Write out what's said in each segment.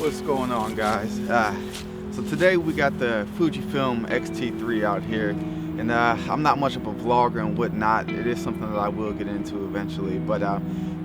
What's going on, guys? So today we got the Fujifilm X-T3 out here, and I'm not much of a vlogger and whatnot. It is something that I will get into eventually, but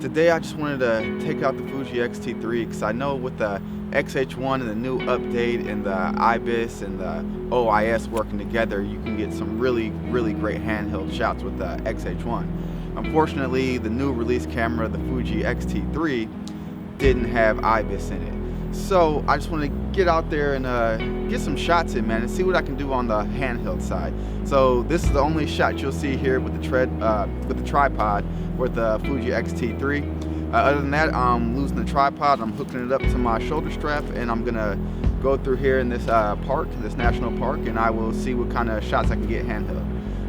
today I just wanted to take out the Fuji X-T3 because I know with the X-H1 and the new update and the IBIS and the O.I.S working together, you can get some really great handheld shots with the X-H1. Unfortunately, the new release camera, the Fuji X-T3, didn't have IBIS in it. So I just want to get out there and get some shots in, man, and see what I can do on the handheld side. So this is the only shot you'll see here with the tripod for the Fuji X-T3. Other than that, I'm losing the tripod. I'm hooking it up to my shoulder strap, and I'm gonna go through here in this park, this national park, and I will see what kind of shots I can get handheld.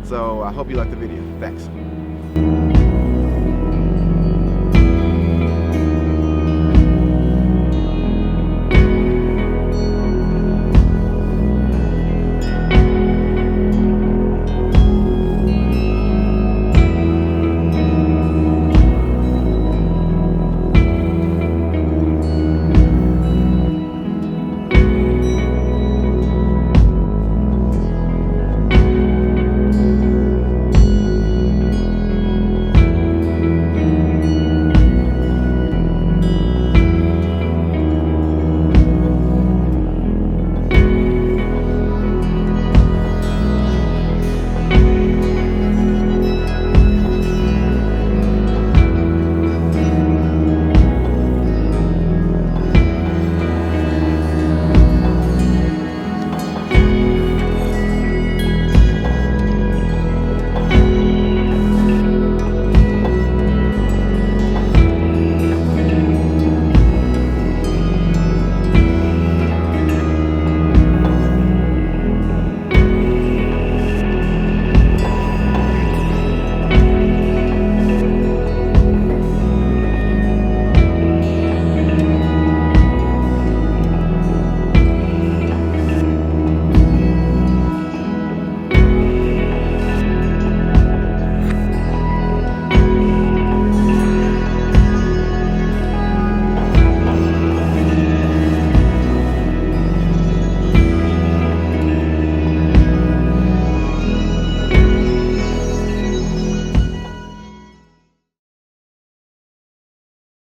So I hope you like the video. Thanks.